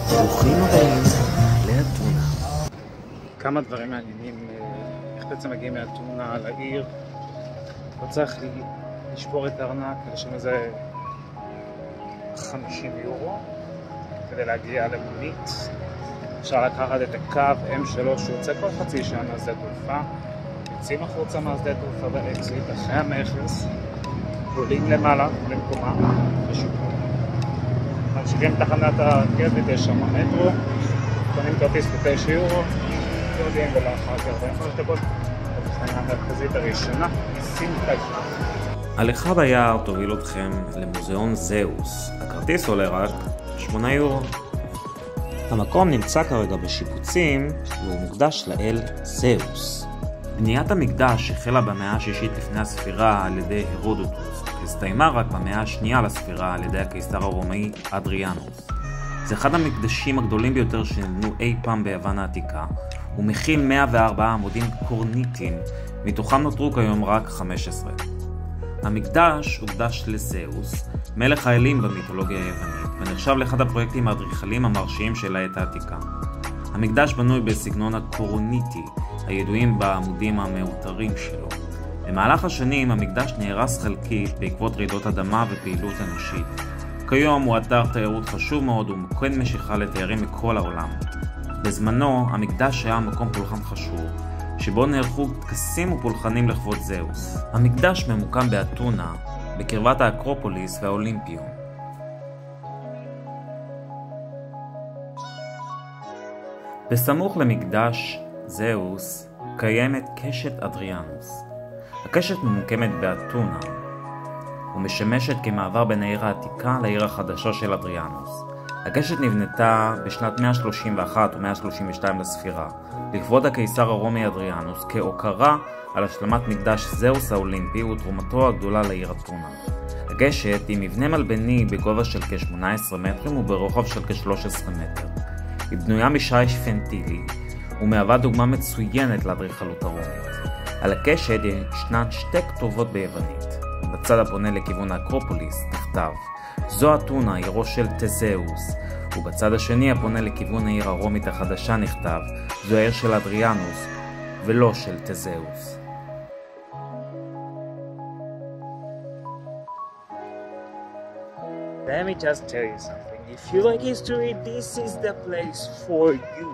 ברוכים הבאים לאתונה. כמה דברים מעניינים, איך בעצם מגיעים מאתונה לעיר. לא צריך לשבור את הארנק, לשם איזה 50 יורו כדי להגיע למונית. אפשר לקחת את הקו M3 שיוצא כל חצי שעה מהשדה תעופה, יוצאים החוצה מהשדה תעופה באקזיט אחרי המכס, עולים למעלה למקומה ושיפור. ממשיכים תחנת הרכבת, יש שם מטרו, קונים כרטיס ב9 יורו, יורדים ולאחר כך 45 דקות בתחנה המרכזית הראשונה, סינטאי. הליכה ביער תוביל אתכם למוזיאון זאוס. הכרטיס עולה רק 8 יורו. המקום נמצא כרגע בשיפוצים והוא מוקדש לאל זאוס. בניית המקדש החלה במאה השישית לפני הספירה על ידי הרודוטוס, והסתיימה רק במאה השנייה לספירה על ידי הקיסר הרומאי אדריאנוס. זה אחד המקדשים הגדולים ביותר שנבנו אי פעם ביוון העתיקה, ומכיל 104 עמודים קורניטיים, מתוכם נותרו כיום רק 15. המקדש הוקדש לזאוס, מלך האלים במיתולוגיה היוונית, ונחשב לאחד הפרויקטים האדריכליים המרשיעים של העת העתיקה. המקדש בנוי בסגנון הקורוניטי, הידועים בעמודים המאותרים שלו. במהלך השנים המקדש נהרס חלקית בעקבות רעידות אדמה ופעילות אנושית. כיום הוא אתר תיירות חשוב מאוד ומוקד משיכה לתיירים מכל העולם. בזמנו המקדש היה מקום פולחן חשוב, שבו נערכו טקסים ופולחנים לכבוד זאוס. המקדש ממוקם באתונה, בקרבת האקרופוליס והאולימפיום. בסמוך למקדש זאוס קיימת קשת אדריאנוס. הקשת ממוקמת באתונה ומשמשת כמעבר בין העיר העתיקה לעיר החדשה של אדריאנוס. הקשת נבנתה בשנת 131 ו-132 לספירה, לכבוד הקיסר הרומי אדריאנוס, כהוקרה על השלמת מקדש זאוס האולימפי ותרומתו הגדולה לעיר אתונה. הקשת היא מבנה מלבני בגובה של כ-18 מטרים וברוחב של כ-13 מטר. היא בנויה משיש פנטילי ומהווה דוגמה מצוינת לאדריכלות הרומית. על הקשת ישנן שתי כתובות ביוונית. בצד הפונה לכיוון האקרופוליס נכתב זו אתונה, עירו של תזאוס, ובצד השני הפונה לכיוון העיר הרומית החדשה נכתב זו העיר של אדריאנוס ולא של תזאוס. Let me just tell you something. If you like history, this is the place for you.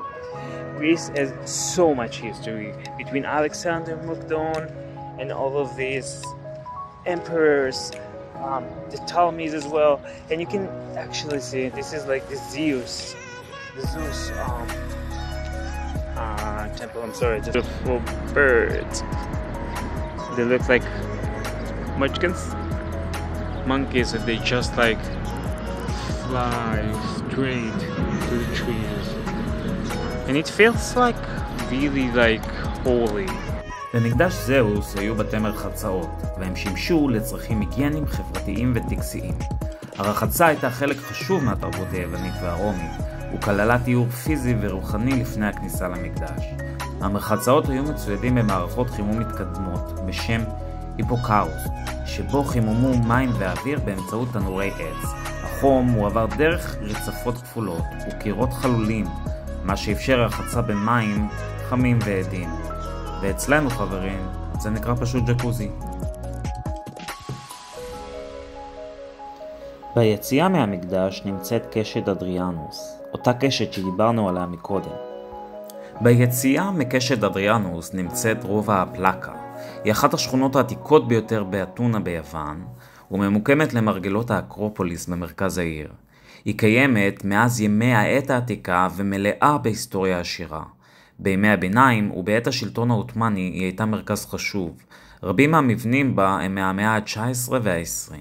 Greece has so much history between Alexander Macedon and all of these emperors, the Ptolemies as well, and you can actually see this is like the Zeus temple. I'm sorry, the beautiful birds. They look like munchkins, monkeys, and they just like fly straight to the trees, and it feels like really like holy. במקדש זאוס היו בתי מרחצאות, והם שימשו לצרכים היגייניים, חברתיים וטקסיים. הרחצה הייתה חלק חשוב מהתרבות היוונית והרומית, וכללה תיאור פיזי ורוחני לפני הכניסה למקדש. המרחצאות היו מצוידים במערכות חימום מתקדמות בשם היפוקאוס, שבו חיממו מים ואוויר באמצעות תנורי עץ. החום הועבר דרך רצפות כפולות וקירות חלולים, מה שאפשר רחצה במים חמים ועדים. ואצלנו חברים, זה נקרא פשוט ג'קוזי. ביציאה מהמקדש נמצאת קשת אדריאנוס, אותה קשת שדיברנו עליה מקודם. ביציאה מקשת אדריאנוס נמצאת רובע הפלקה. היא אחת השכונות העתיקות ביותר באתונה ביוון, וממוקמת למרגלות האקרופוליס במרכז העיר. היא קיימת מאז ימי העת העתיקה ומלאה בהיסטוריה עשירה. בימי הביניים ובעת השלטון העות'מאני היא הייתה מרכז חשוב. רבים מהמבנים בה הם מהמאה ה-19 וה-20.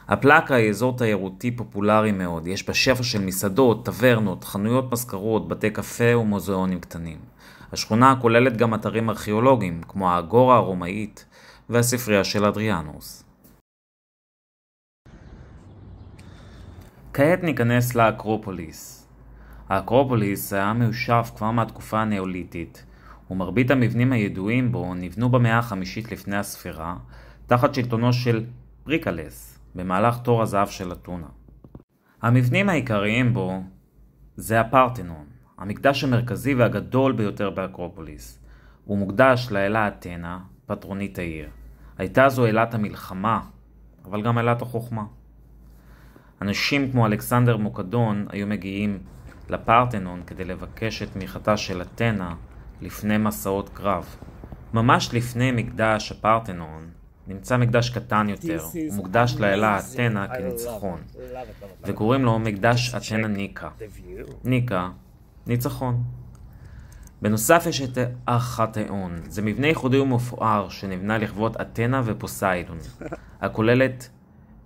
הפלקה היא אזור תיירותי פופולרי מאוד. יש בה שפע של מסעדות, טברנות, חנויות מזכרות, בתי קפה ומוזיאונים קטנים. השכונה כוללת גם אתרים ארכיאולוגיים כמו האגורה הרומאית והספרייה של אדריאנוס. כעת ניכנס לאקרופוליס. האקרופוליס היה מיושב כבר מהתקופה הנאוליתית, ומרבית המבנים הידועים בו נבנו במאה החמישית לפני הספירה, תחת שלטונו של פריקלס, במהלך תור הזהב של אתונה. המבנים העיקריים בו זה הפרתנון, המקדש המרכזי והגדול ביותר באקרופוליס. הוא מוקדש לאלה אתנה, פטרונית העיר. הייתה זו אלת המלחמה, אבל גם אלת החוכמה. אנשים כמו אלכסנדר מוקדון היו מגיעים לפרתנון כדי לבקש את תמיכתה של אתנה לפני מסעות קרב. ממש לפני מקדש הפרתנון נמצא מקדש קטן יותר, הוא מוקדש לאלה אתנה כניצחון, וקוראים לו מקדש אתנה ניקה. ניקה, ניצחון. בנוסף יש את ארכתאון, זה מבנה ייחודי ומפואר שנבנה לכבוד אתנה ופוסיידון, הכוללת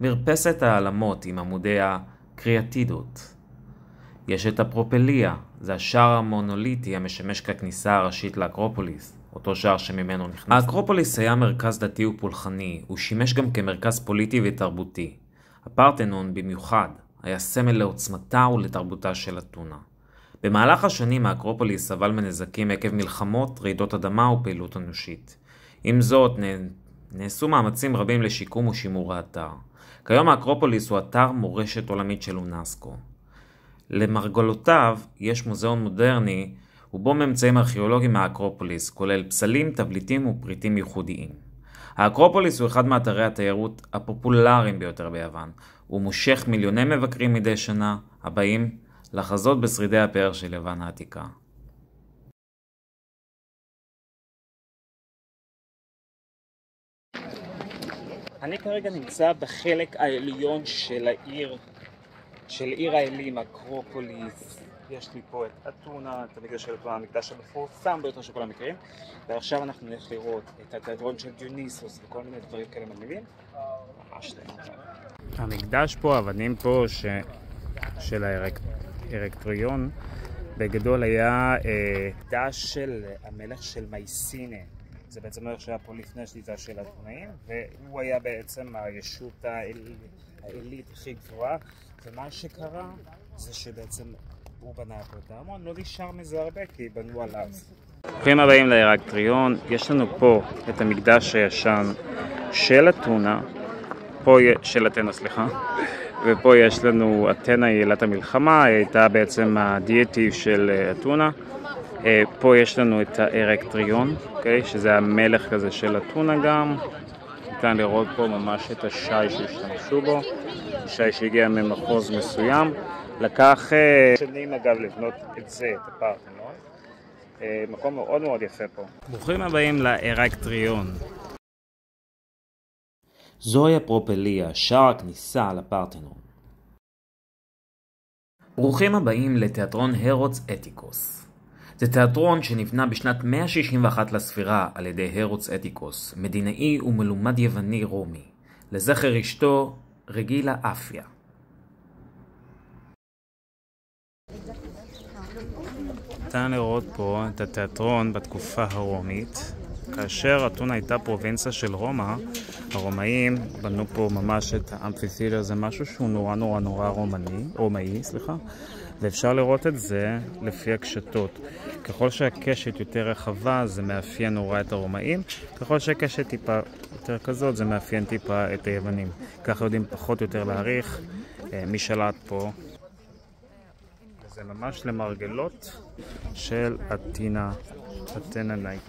מרפסת העלמות עם עמודי הקריאטידות. יש את הפרופליה, זה השער המונוליטי המשמש ככניסה הראשית לאקרופוליס, אותו שער שממנו נכנס. האקרופוליס היה מרכז דתי ופולחני, הוא שימש גם כמרכז פוליטי ותרבותי. הפרתנון במיוחד היה סמל לעוצמתה ולתרבותה של אתונה. במהלך השנים האקרופוליס סבל מנזקים עקב מלחמות, רעידות אדמה ופעילות אנושית. עם זאת, נעשו מאמצים רבים לשיקום ושימור האתר. כיום האקרופוליס הוא אתר מורשת עולמית של אונסקו. למרגלותיו יש מוזיאון מודרני ובו ממצאים ארכיאולוגיים מהאקרופוליס, כולל פסלים, תבליטים ופריטים ייחודיים. האקרופוליס הוא אחד מאתרי התיירות הפופולריים ביותר ביוון. הוא מושך מיליוני מבקרים מדי שנה הבאים לחזות בשרידי הפאר של יוון העתיקה. אני כרגע נמצא בחלק העליון של עיר האלים, אקרופוליס. יש לי פה את אתונה, את המקדש של אתונה, המקדש המפורסם ביותר של כל המקרים. ועכשיו אנחנו נלך לראות את התיאטרון של דיוניסוס וכל מיני דברים כאלה מגניבים. ממש נהדר. המקדש פה, האבנים פה של הארקטריון, בגדול היה מקדש של המלך של מייסינה. זה בעצם מלך שהיה פה לפני השליטה של האתונאים, והוא היה בעצם הישות העילית הכי גבוהה, ומה שקרה זה שבעצם הוא בנה פה את הארמון, לא נשאר מזה הרבה כי בנו עליו. ברוכים הבאים לארקטריון, יש לנו פה את המקדש הישן של אתונה, של אתנה, סליחה, ופה יש לנו אתנה היא אלת המלחמה, היא הייתה בעצם הדיאטיב של אתונה. פה יש לנו את הארקטריון, שזה המלך כזה של אתונה גם. ניתן לראות פה ממש את השי שהשתמשו בו, שי שהגיע ממחוז מסוים. לקח שנים אגב לבנות את זה, את הפרתנון. מקום מאוד מאוד יפה פה. ברוכים הבאים לארקטריון. זוהי הפרופליה, שער הכניסה לפרתנון. ברוכים הבאים לתיאטרון הרוץ אתיקוס. זה תיאטרון שנבנה בשנת 161 לספירה על ידי הרוץ אתיקוס, מדינאי ומלומד יווני רומי, לזכר אשתו רגילה אפיה. ניתן לראות פה את התיאטרון בתקופה הרומית. כאשר אתונה הייתה פרובינציה של רומא, הרומאים בנו פה ממש את האמפיתיאטר, זה משהו שהוא נורא רומאי, ואפשר לראות את זה לפי הקשתות. ככל שהקשת יותר רחבה זה מאפיין נורא את הרומאים, ככל שהקשת טיפה יותר כזאת זה מאפיין טיפה את היוונים. ככה יודעים פחות או יותר להעריך מי שלט פה. זה ממש למרגלות של אתנה נייק.